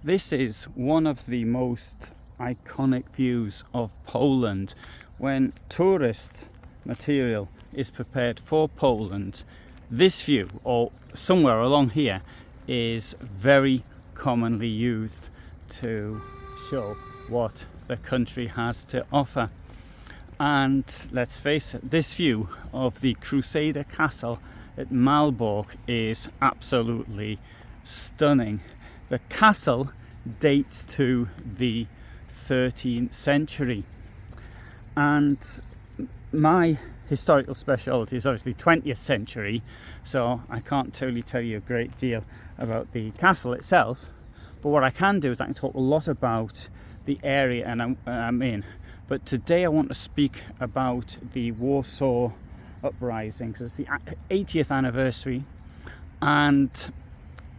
This is one of the most iconic views of Poland. When tourist material is prepared for Poland, this view, or somewhere along here, is very commonly used to show what the country has to offer. And let's face it, this view of the Crusader Castle at Malbork is absolutely stunning. The castle dates to the 13th century, and my historical speciality is obviously 20th century, so I can't totally tell you a great deal about the castle itself, but what I can do is I can talk a lot about the area and I'm in. But today I want to speak about the Warsaw Uprising, because it's the 80th anniversary, and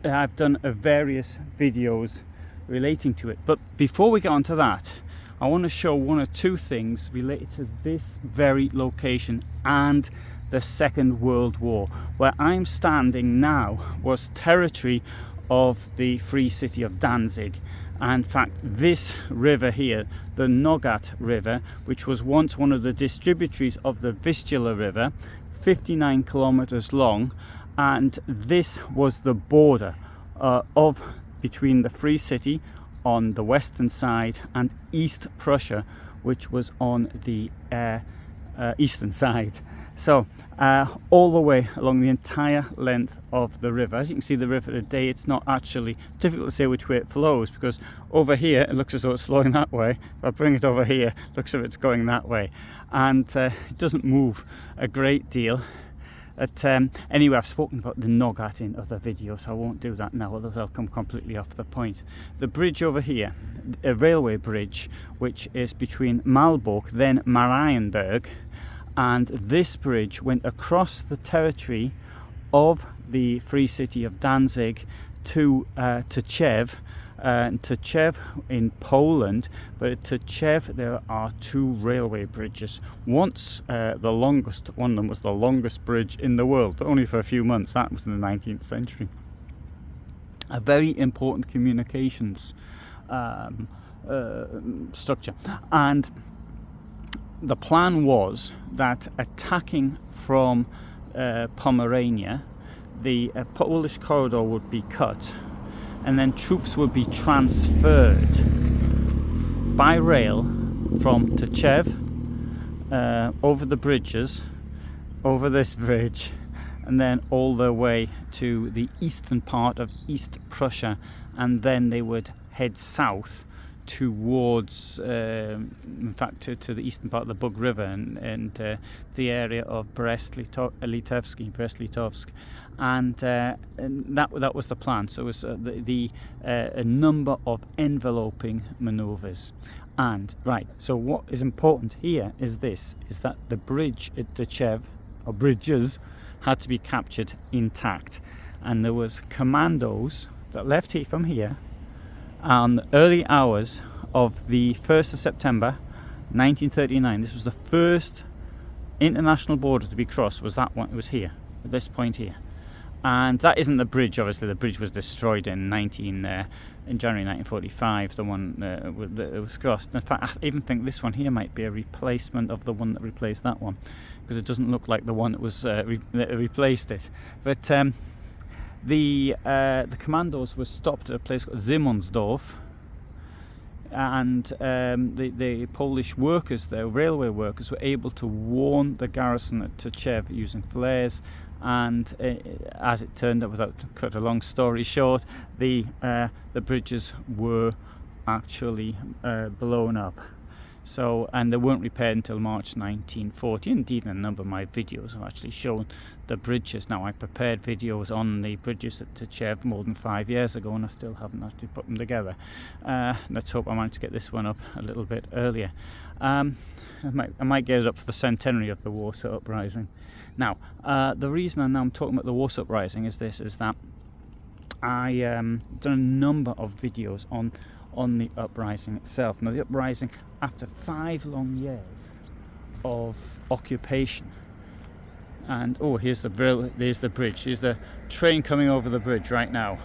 I've done various videos relating to it. But before we get on to that, I want to show one or two things related to this very location and the Second World War. Where I'm standing now was territory of the Free City of Danzig. In fact, this river here, the Nogat River, which was once one of the distributaries of the Vistula River, 59 kilometers long, and this was the border between the Free City on the western side and East Prussia, which was on the eastern side. So all the way along the entire length of the river. As you can see, the river today, it's not actually difficult to say which way it flows, because over here it looks as though it's flowing that way. If I bring it over here, it looks as if it's going that way, and it doesn't move a great deal. Anyway, I've spoken about the Nogat in other videos, so I won't do that now, otherwise I'll come completely off the point. The bridge over here, a railway bridge, which is between Malbork, then Marienburg, and this bridge went across the territory of the Free City of Danzig to Tczew. Tczew in Poland, but at Tczew there are two railway bridges. Once the longest, one of them was the longest bridge in the world, but only for a few months. That was in the 19th century. A very important communications structure, and the plan was that attacking from Pomerania, the Polish corridor would be cut, and then troops would be transferred by rail from Tczew over the bridges, over this bridge, and then all the way to the eastern part of East Prussia, and then they would head south towards, in fact, to the eastern part of the Bug River and the area of Brest-Litovsk, and that was the plan. So it was a number of enveloping manoeuvres. And right, so what is important here is that the bridge at Tczew, or bridges, had to be captured intact, and there was commandos that left here from here on the early hours of the 1st of September 1939. This was the first international border to be crossed, was that one. It was here, at this point here. And that isn't the bridge, obviously. The bridge was destroyed in January 1945, the one that was crossed. In fact, I even think this one here might be a replacement of the one that replaced that one, because it doesn't look like the one that was that replaced it. But the commandos were stopped at a place called Simonsdorf, and the Polish workers there, railway workers, were able to warn the garrison at Tczew using flares, and as it turned out, without cut a long story short, the bridges were actually blown up. So, and they weren't repaired until March 1940. Indeed, in a number of my videos have actually shown the bridges. Now, I prepared videos on the bridges at Tczew more than 5 years ago, and I still haven't actually put them together. Let's hope I manage to get this one up a little bit earlier. I might get it up for the centenary of the Warsaw Uprising. Now, the reason I'm talking about the Warsaw Uprising is that I done a number of videos on the uprising itself. Now, the uprising, after 5 long years of occupation, and here's the bridge. Here's the train coming over the bridge right now.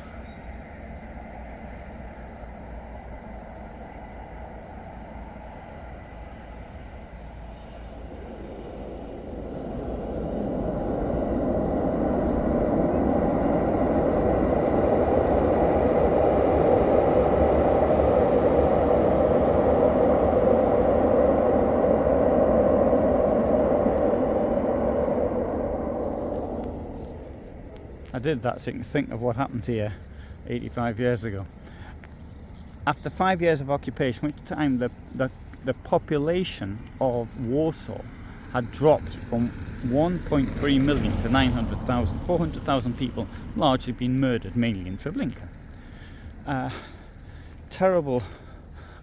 did that so you can think of what happened here 85 years ago. After 5 years of occupation, which time the population of Warsaw had dropped from 1.3 million to 900,000, 400,000 people largely been murdered, mainly in Treblinka. Terrible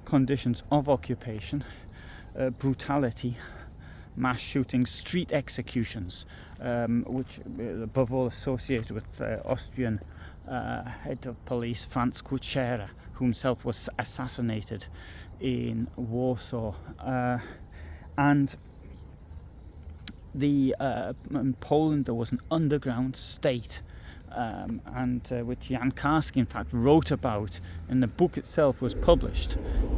conditions of occupation, brutality, mass shootings, street executions, which above all associated with Austrian head of police Franz Kuchera, who himself was assassinated in Warsaw. And in Poland there was an underground state, which Jan Karski in fact wrote about, and the book itself was published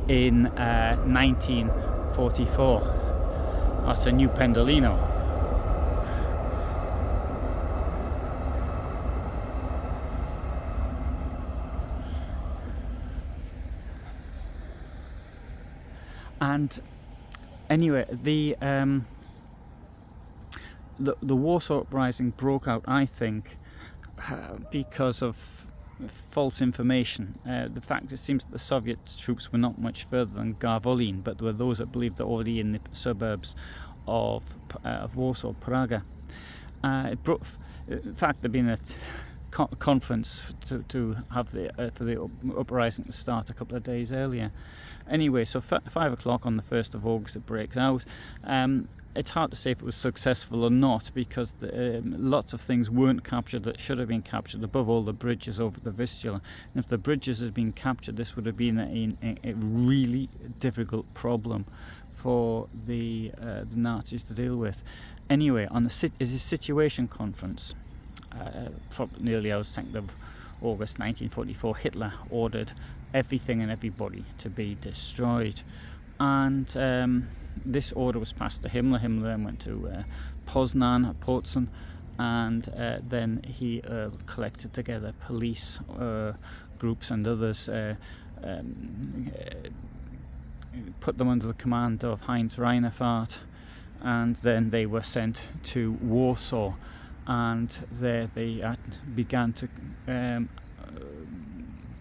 in 1944. That's a new Pendolino. And anyway, the Warsaw Uprising broke out, I think, because of false information. The fact it seems that the Soviet troops were not much further than Garwolin, but there were those that believed that already in the suburbs of Warsaw, Praga. In fact, there'd been a conference to have for the uprising to start a couple of days earlier. Anyway, so 5 o'clock on the 1st of August it breaks out. It's hard to say if it was successful or not, because lots of things weren't captured that should have been captured, above all the bridges over the Vistula. And if the bridges had been captured, this would have been a really difficult problem for the Nazis to deal with. Anyway, on the situation conference, nearly on 2nd of August 1944, Hitler ordered everything and everybody to be destroyed. And this order was passed to Himmler. Himmler then went to Poznan, Posen, and then he collected together police groups and others, put them under the command of Heinz Reinefeld, and then they were sent to Warsaw, and there they began to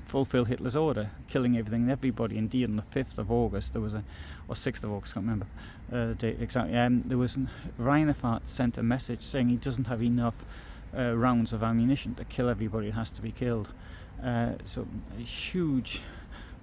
fulfill Hitler's order, killing everything and everybody. Indeed, on the 5th of August, there was or 6th of August, I can't remember the date exactly, there was Reinefeld sent a message saying he doesn't have enough rounds of ammunition to kill everybody who has to be killed. So a huge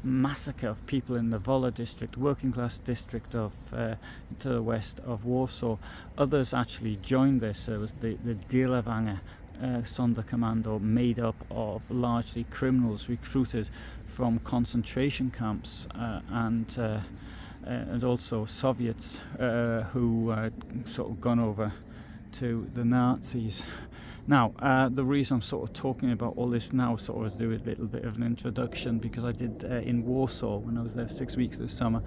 massacre of people in the Wola district, working class district of to the west of Warsaw. Others actually joined this. There was the Dielawanger Sonderkommando, made up of largely criminals recruited from concentration camps, and also Soviets who sort of gone over to the Nazis. Now, the reason I'm sort of talking about all this now sort of is do a little bit of an introduction, because I did in Warsaw when I was there 6 weeks this summer,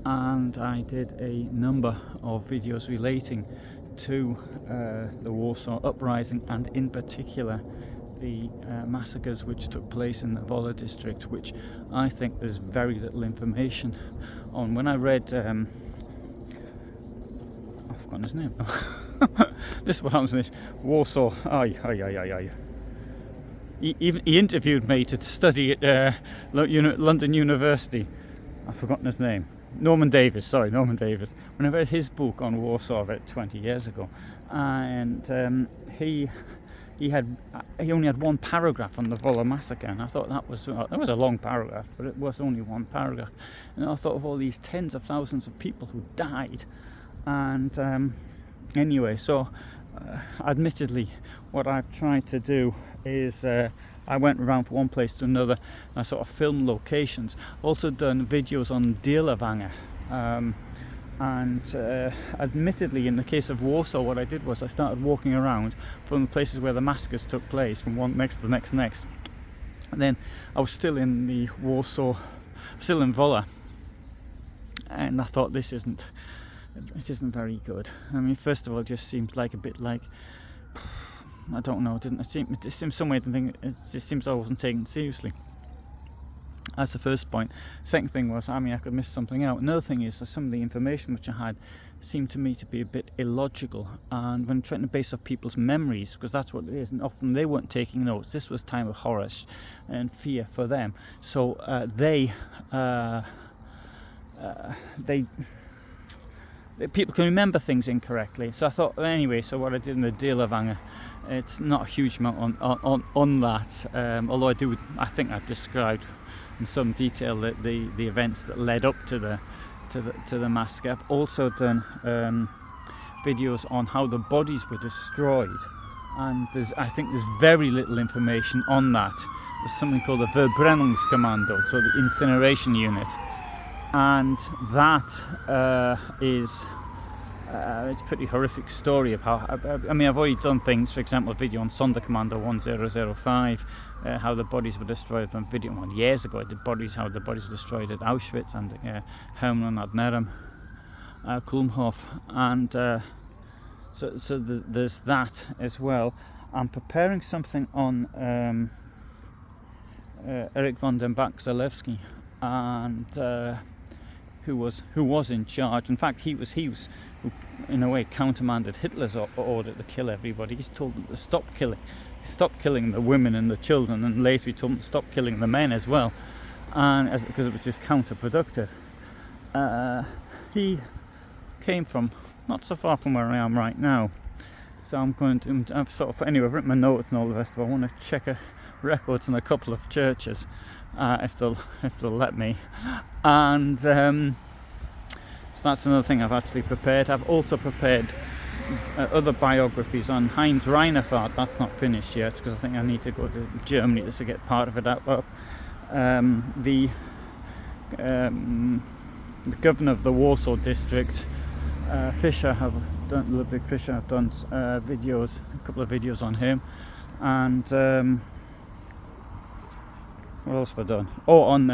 and I did a number of videos relating to the Warsaw Uprising, and in particular the massacres which took place in the Wola district, which I think there's very little information on. When I read I've forgotten his name. This is what happens in this Warsaw. He interviewed me to study at London University. I've forgotten his name. Norman Davis. When I read his book on Warsaw about 20 years ago, and he only had one paragraph on the Wola massacre, and I thought that was a long paragraph, but it was only one paragraph. And I thought of all these tens of thousands of people who died, and anyway, so admittedly, what I've tried to do is I went around from one place to another, and I sort of filmed locations. I've also done videos on Dielawanger, and admittedly, in the case of Warsaw, what I did was I started walking around from the places where the massacres took place, from one next to the next, and then I was still in the Warsaw, still in Wola, and I thought it isn't very good. I mean, first of all, it just seems like a bit like, I don't know, it seems some way to think, it just seems I wasn't taken seriously. That's the first point. Second thing was, I mean, I could miss something out. Another thing is that some of the information which I had seemed to me to be a bit illogical, and when trying to base off people's memories, because that's what it is, and often they weren't taking notes. This was time of horror and fear for them, so people can remember things incorrectly. So I thought, anyway, so what I did in the Deelavanger, it's not a huge amount on that, although I think I described in some detail the events that led up to the massacre. I've also done videos on how the bodies were destroyed, and I think there's very little information on that. There's something called the Verbrennungskommando, so the incineration unit, and that is it's a pretty horrific story of how, I mean, I've already done things, for example, a video on Sonderkommando 1005, how the bodies were destroyed. I've done a video 1 years ago, how the bodies were destroyed at Auschwitz and Hermann ad Nerum, Kulmhof, and so there's that as well. I'm preparing something on Erich von den Bach-Zelewski, and who was in charge. In fact, he was who, in a way, countermanded Hitler's order to kill everybody. He's told them to stop killing the women and the children, and later he told them to stop killing the men as well, and because it was just counterproductive. He came from not so far from where I am right now, so I'm going to, I've written my notes and all the rest of it. I want to check records in a couple of churches, if they'll let me, and so that's another thing I've actually prepared. I've also prepared other biographies on Heinz Reinefahrt. That's not finished yet because I think I need to go to Germany just to get part of it up. The governor of the Warsaw district, Ludwig Fischer. I've done a couple of videos on him, and what else have I done? Oh, on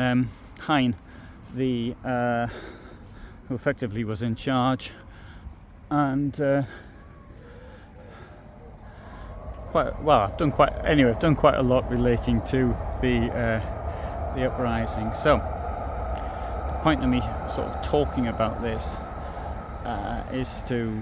Hein, who effectively was in charge, and I've done quite a lot relating to the uprising. So the point of me sort of talking about this is to,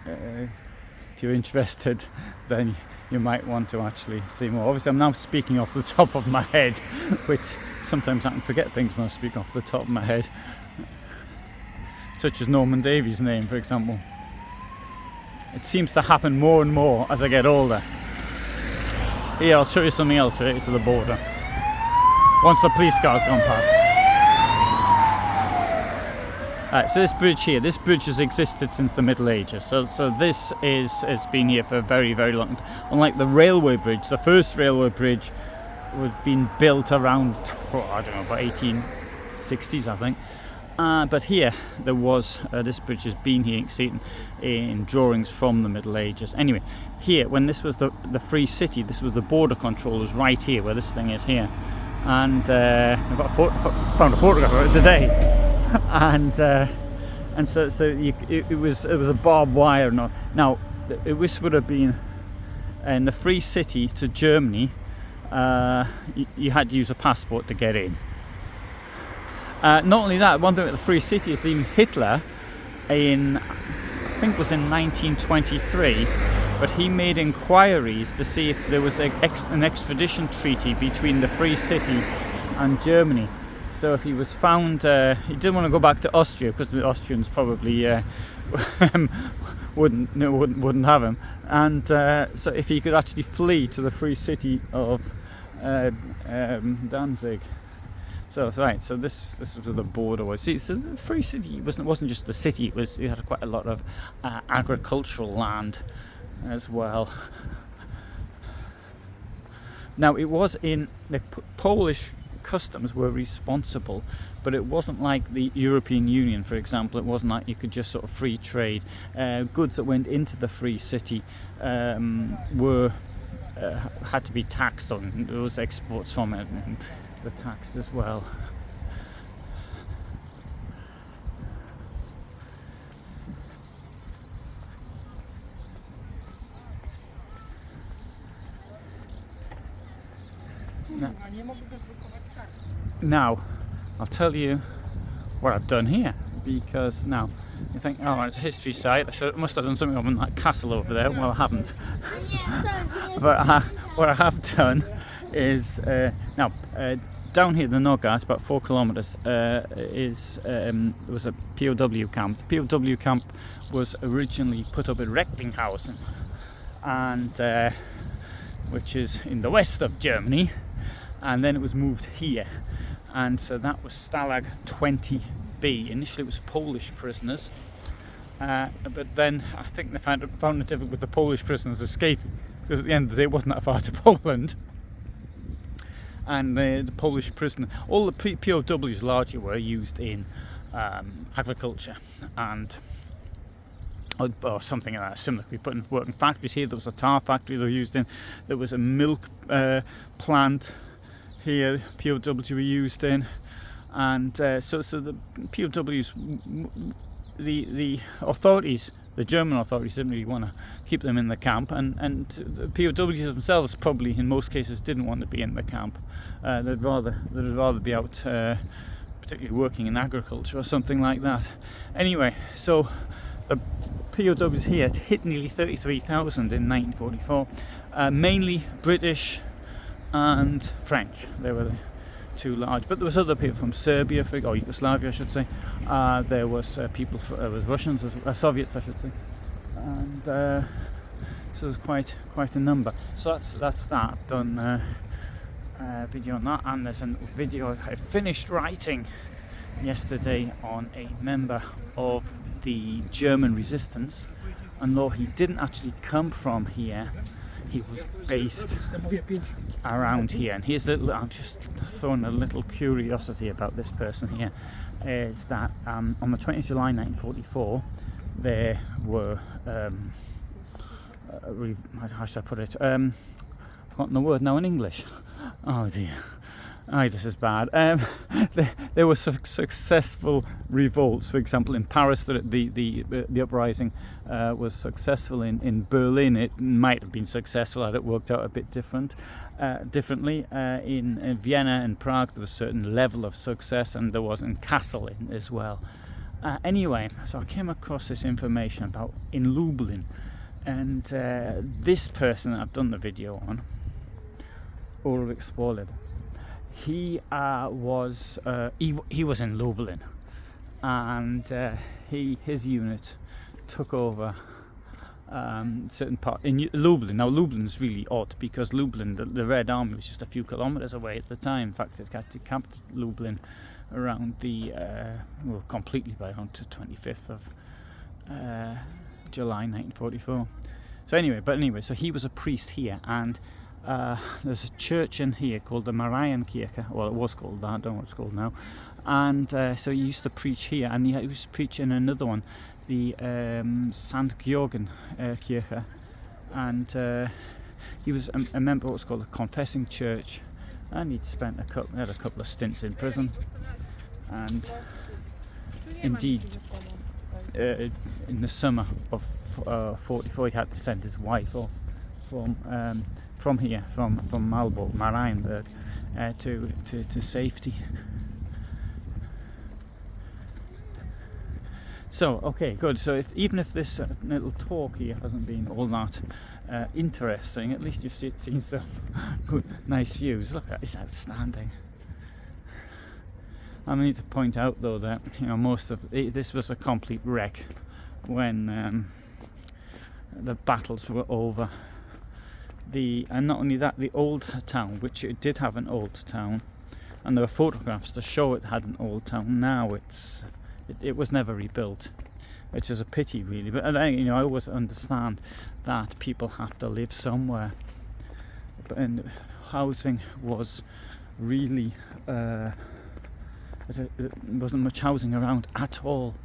if you're interested, then you might want to actually see more. Obviously, I'm now speaking off the top of my head, which sometimes I can forget things when I speak off the top of my head, such as Norman Davies' name, for example. It seems to happen more and more as I get older. Here, I'll show you something else related to the border once the police car's gone past. Alright, so this bridge has existed since the Middle Ages. So this has been here for a very, very long time. Unlike the railway bridge, the first railway bridge was being built around, about 1860s, I think. But here, there was, this bridge has been here, you can see it in drawings from the Middle Ages. Anyway, here, when this was the Free City, this was the border controllers right here, where this thing is here. And I've found a photograph of it today. And so it was a barbed wire. Now, this would have been in the Free City to Germany. You had to use a passport to get in. Not only that, one thing with the Free City is even Hitler, I think it was in 1923, but he made inquiries to see if there was an extradition treaty between the Free City and Germany. So if he was found, he didn't want to go back to Austria because the Austrians probably wouldn't have him. And so if he could actually flee to the Free City of Danzig. So right, so this was where the border was. See, so the Free City wasn't just the city. It had quite a lot of agricultural land as well. Now it was in the Polish customs were responsible, but it wasn't like the European Union, for example. It wasn't like you could just sort of free trade. Goods that went into the Free City were had to be taxed on. There was exports from it and were taxed as well. Now, I'll tell you what I've done here, because now you think, oh, it's a history site, must have done something on that castle over there. Well, I haven't. But what I have done is, down here, the Nogat, about 4 kilometres, there was a POW camp. The POW camp was originally put up at Recklinghausen, and which is in the west of Germany, and then it was moved here, and so that was Stalag 20B. Initially it was Polish prisoners, but then I think they found it difficult with the Polish prisoners escaping, because at the end of the day it wasn't that far to Poland. And the Polish prisoner, all the POWs largely were used in agriculture and or something like that similar. We put in working factories here. There was a tar factory they were used in. There was a milk plant here. POWs were used in, and so the POWs, the authorities. The German authorities didn't really want to keep them in the camp, and the POWs themselves probably in most cases didn't want to be in the camp. They'd rather be out, particularly working in agriculture or something like that. Anyway, so the POWs here hit nearly 33,000 in 1944, mainly British and French. They were the two large, but there was other people from Serbia, or Yugoslavia, I should say. There was people, with Russians, Soviets, I should say, and so there's quite a number. So that's that. I've done a video on that, and there's a video I finished writing yesterday on a member of the German resistance, and though he didn't actually come from here, he was based around here. And here's I'm just throwing a little curiosity about this person here, is that on the 20th of July 1944 there were how should I put it, I've forgotten the word now in English. Oh dear. Aye, this is bad. There were successful revolts. For example, in Paris, the uprising was successful. In Berlin, it might have been successful, had it worked out a bit differently. In Vienna and Prague, there was a certain level of success, and there was in Kassel as well. Anyway, so I came across this information about in Lublin, and this person that I've done the video on, Ulrich Spoleter. He was in Lublin, and his unit took over certain part in Lublin. Now Lublin's really odd, because Lublin, the Red Army was just a few kilometers away at the time. In fact, it camped Lublin around completely by around the 25th of July 1944. So anyway, so he was a priest here, and there's a church in here called the Marienkirche. Well, it was called that, I don't know what it's called now. And so he used to preach here, and he used to preach in another one, the St. Georgen Kirche. And he was a member of what's called a confessing church, and he'd spent had a couple of stints in prison. And indeed, in the summer of 44, he had to send his wife off from here, from Malbork, Marienburg, to safety. So, okay, good. So even if this little talk here hasn't been all that interesting, at least you've seen some good, nice views. Look, it's outstanding. I need to point out though that most of this was a complete wreck when the battles were over. And not only that, the old town, which it did have an old town, and there were photographs to show it had an old town. Now it was never rebuilt, which is a pity really. But I always understand that people have to live somewhere, and housing was really there wasn't much housing around at all.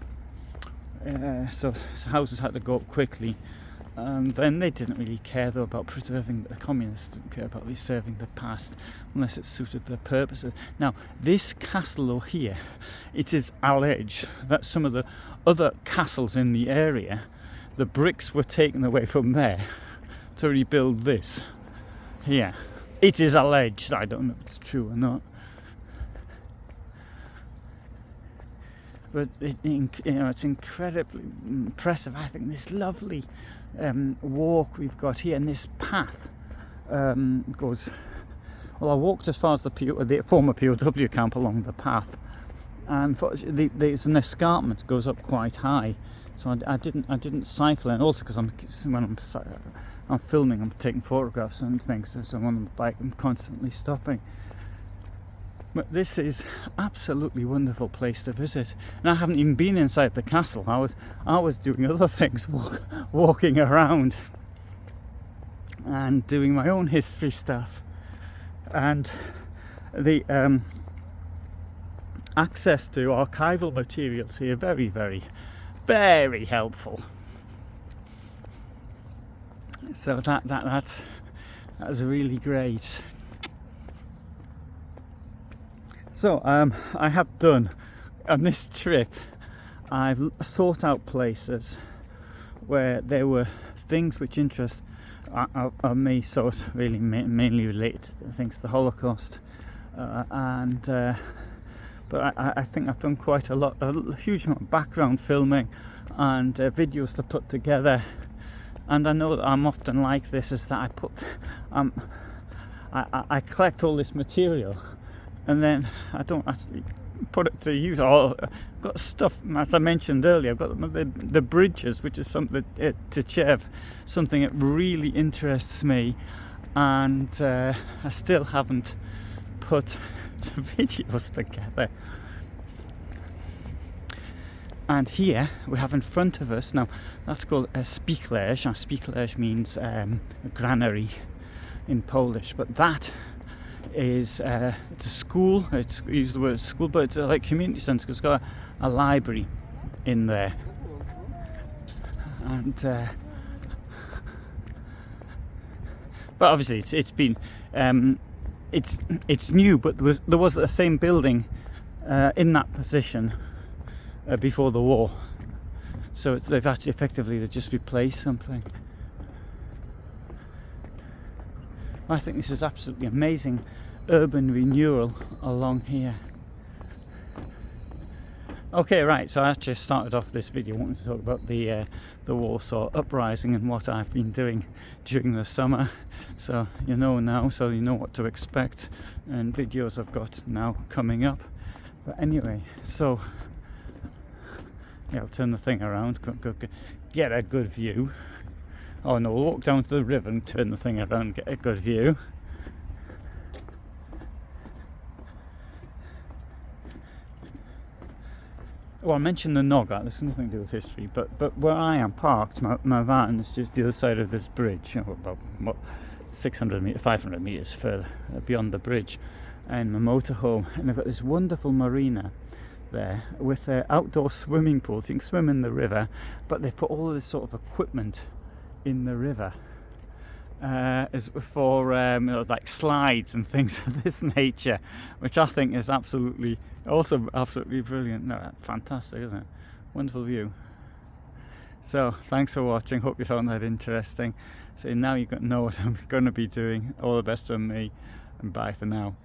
So houses had to go up quickly. And then they didn't really care though about preserving, the communists didn't care about preserving the past unless it suited their purposes. Now this castle here, it is alleged that some of the other castles in the area, the bricks were taken away from there to rebuild this here. It is alleged. I don't know if it's true or not. But it's incredibly impressive. I think this lovely walk we've got here, and this path goes. Well, I walked as far as the former POW camp along the path, and there's an escarpment that goes up quite high. So I didn't cycle, and also because when I'm filming, I'm taking photographs and things. So I'm on the bike, I'm constantly stopping. But this is absolutely wonderful place to visit, and I haven't even been inside the castle. I was doing other things, walking around and doing my own history stuff, and the access to archival materials here very, very, very helpful. So that's really great. So I have done on this trip, I've sought out places where there were things which interest me, so it's really mainly related to things, the Holocaust, but I think I've done quite a huge amount of background filming and videos to put together. And I know that I'm often like this, is that I collect all this material, and then I don't actually put it to use. I've got stuff, as I mentioned earlier, I've got the bridges, which is something to Chev, something that really interests me, and I still haven't put the videos together. And here we have in front of us, now that's called a spichlerz. Now spichlerz means a granary in Polish, but that is it's a school. It's use the word school, but it's like community centre because it's got a library in there. And but obviously it's been it's new, but there was the same building in that position before the war, so they've actually effectively just replaced something. I think this is absolutely amazing urban renewal along here. Okay, right, so I actually started off this video wanting to talk about the Warsaw Uprising and what I've been doing during the summer. So you know now, so you know what to expect, and videos I've got now coming up. But anyway, so yeah, I'll turn the thing around, go get a good view. Oh no, we'll walk down to the river and turn the thing around and get a good view. Well, I mentioned the Nogat, there's nothing to do with history, but where I am parked, my van is just the other side of this bridge, about 500 metres further beyond the bridge, and my motorhome, and they've got this wonderful marina there with an outdoor swimming pool, so you can swim in the river, but they've put all of this sort of equipment in the river for like slides and things of this nature, which I think is absolutely brilliant. No, fantastic, isn't it? Wonderful view. So thanks for watching, hope you found that interesting. So now you know what I'm going to be doing. All the best from me, and bye for now.